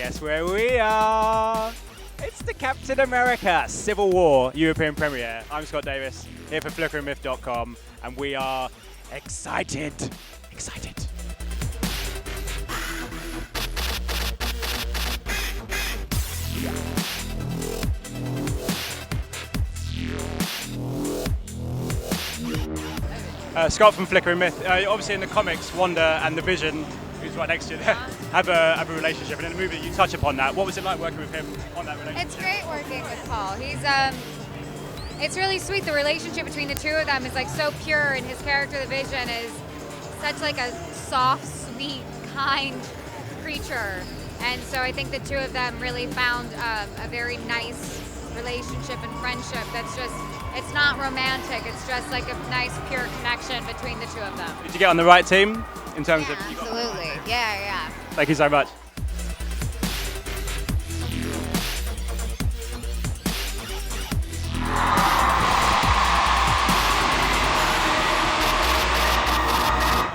Guess where we are? It's the Captain America Civil War European premiere. I'm Scott Davis, here for flickeringmyth.com, and we are excited. Excited. Scott from Flickering Myth. Obviously in the comics, Wanda and the Vision, who's right next to you, have a relationship, and in the movie you touch upon that. What was it like working with him on that relationship? It's great working with Paul. It's really sweet. The relationship between the two of them is like so pure, and his character, the Vision, is such like a soft, sweet, kind creature. And so I think the two of them really found a very nice relationship and friendship that's just, it's not romantic, it's just like a nice pure connection between the two of them. Did you get on the right team in terms Yeah, of... absolutely. Yeah. Thank you so much.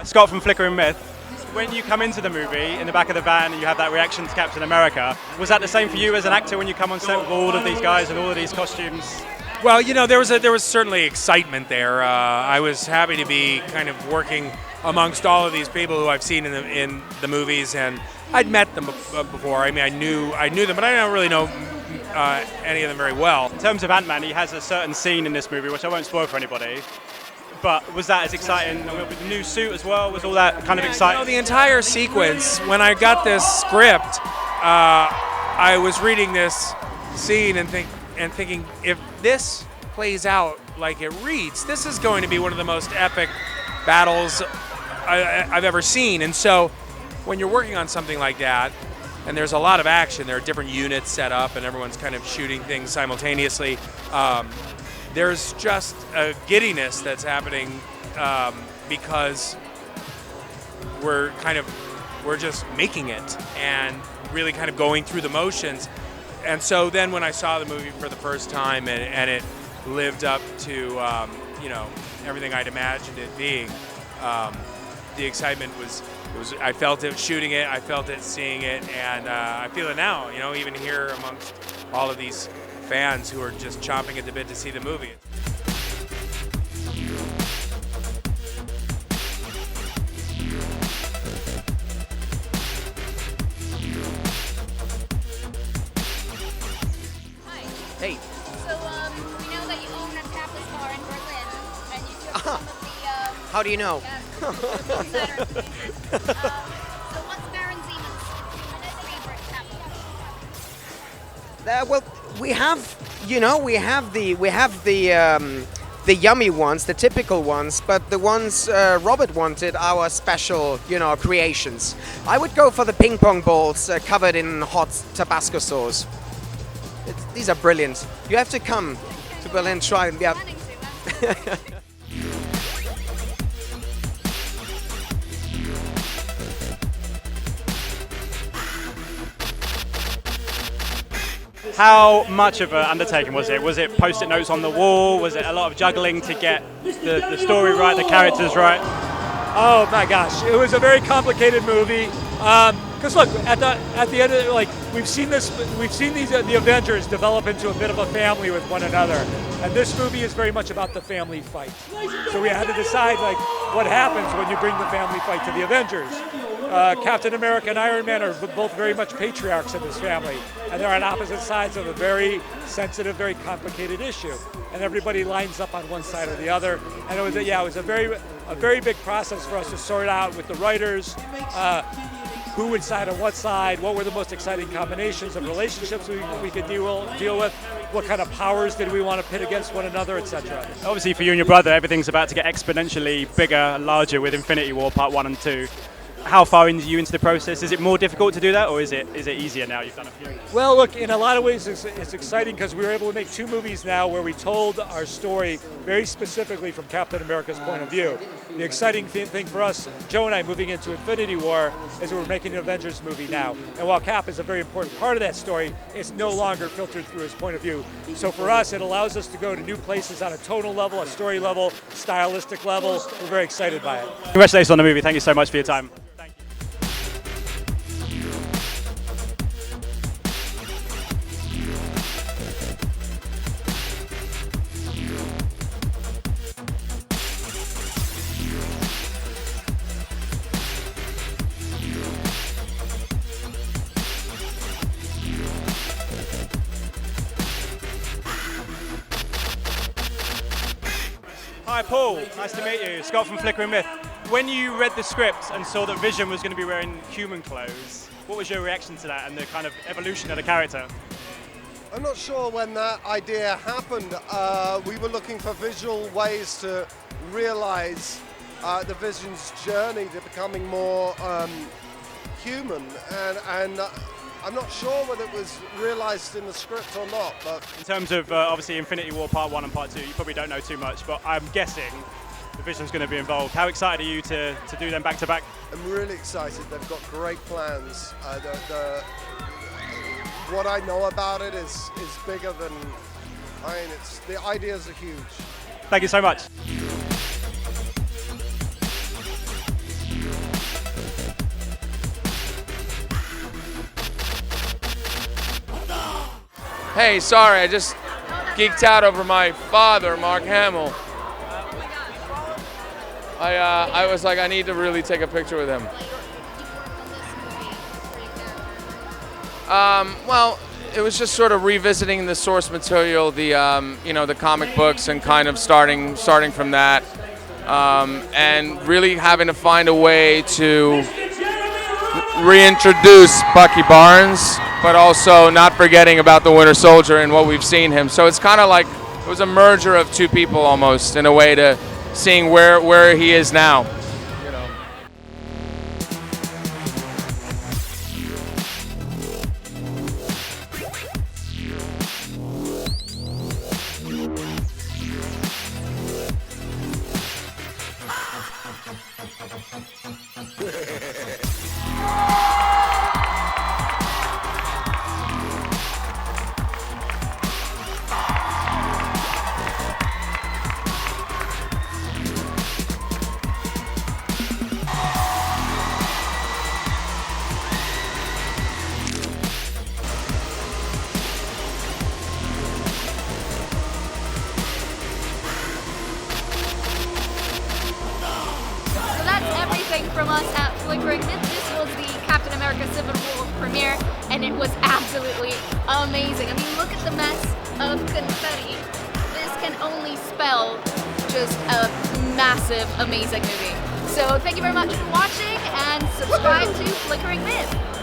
Scott from Flickering Myth. When you come into the movie, in the back of the van, and you have that reaction to Captain America, was that the same for you as an actor when you come on set with all of these guys and all of these costumes? Well, you know, there was certainly excitement there. I was happy to be kind of working amongst all of these people who I've seen in the movies, and I'd met them before. I mean, I knew them, but I don't really know any of them very well. In terms of Ant-Man, he has a certain scene in this movie, which I won't spoil for anybody. But was that as exciting? With the new suit as well, was all that kind of exciting? You know, the entire sequence, when I got this script, I was reading this scene and thinking, if this plays out like it reads, this is going to be one of the most epic battles I've ever seen. And so when you're working on something like that, and there's a lot of action, there are different units set up and everyone's kind of shooting things simultaneously, there's just a giddiness that's happening because we're just making it and really kind of going through the motions. And so then when I saw the movie for the first time and it lived up to everything I'd imagined it being, the excitement was I felt it shooting it, I felt it seeing it, and I feel it now. You know, even here amongst all of these fans who are just chomping at the bit to see the movie. Hey. So, we know that you own a Tapas bar in Berlin, and you took some of the, How do you know? Saturn flavors. So what's Baron Siemens' favorite Tapas? Well, we have the yummy ones, the typical ones, but the ones Robert wanted, our special, creations. I would go for the ping pong balls covered in hot Tabasco sauce. These are brilliant. You have to come to Berlin, try them. Yeah. Planning to, How much of an undertaking was it? Was it post-it notes on the wall? Was it a lot of juggling to get the story right, the characters right? Oh my gosh, it was a very complicated movie. Because look, at the end of it, we've seen the Avengers develop into a bit of a family with one another, and this movie is very much about the family fight. So we had to decide what happens when you bring the family fight to the Avengers. Captain America and Iron Man are both very much patriarchs in this family, and they're on opposite sides of a very sensitive, very complicated issue. And everybody lines up on one side or the other. And it was a very big process for us to sort out with the writers, who would side on what side, what were the most exciting combinations of relationships we could deal with, what kind of powers did we want to pit against one another, etc. Obviously for you and your brother, everything's about to get exponentially bigger and larger with Infinity War Part 1 and 2. How far into the process? Is it more difficult to do that, or is it easier now? You've done a few. Well, look, in a lot of ways it's exciting because we were able to make two movies now where we told our story very specifically from Captain America's point of view. The exciting thing for us, Joe and I, moving into Infinity War, is we're making an Avengers movie now. And while Cap is a very important part of that story, it's no longer filtered through his point of view. So for us, it allows us to go to new places on a tonal level, a story level, stylistic level. We're very excited by it. Congratulations on the movie. Thank you so much for your time. Hi, Paul. Nice to meet you. Scott from Flickering Myth. When you read the script and saw that Vision was going to be wearing human clothes, what was your reaction to that and the kind of evolution of the character? I'm not sure when that idea happened. We were looking for visual ways to realize the Vision's journey to becoming more human, and I'm not sure whether it was realized in the script or not. But In terms of obviously Infinity War Part 1 and Part 2, you probably don't know too much, but I'm guessing the Vision's going to be involved. How excited are you to do them back to back? I'm really excited. They've got great plans. What I know about it is bigger than. The ideas are huge. Thank you so much. Hey, sorry, I just geeked out over my father, Mark Hamill. I was like, I need to really take a picture with him. Well, it was just sort of revisiting the source material, the the comic books, and kind of starting from that, and really having to find a way to reintroduce Bucky Barnes, but also not forgetting about the Winter Soldier and what we've seen him. So it's kind of like it was a merger of two people almost, in a way, to seeing where he is now. From us at Flickering Myth. This was the Captain America Civil War premiere, and it was absolutely amazing. I mean, look at the mess of confetti. This can only spell just a massive, amazing movie. So thank you very much for watching, and subscribe to Flickering Myth.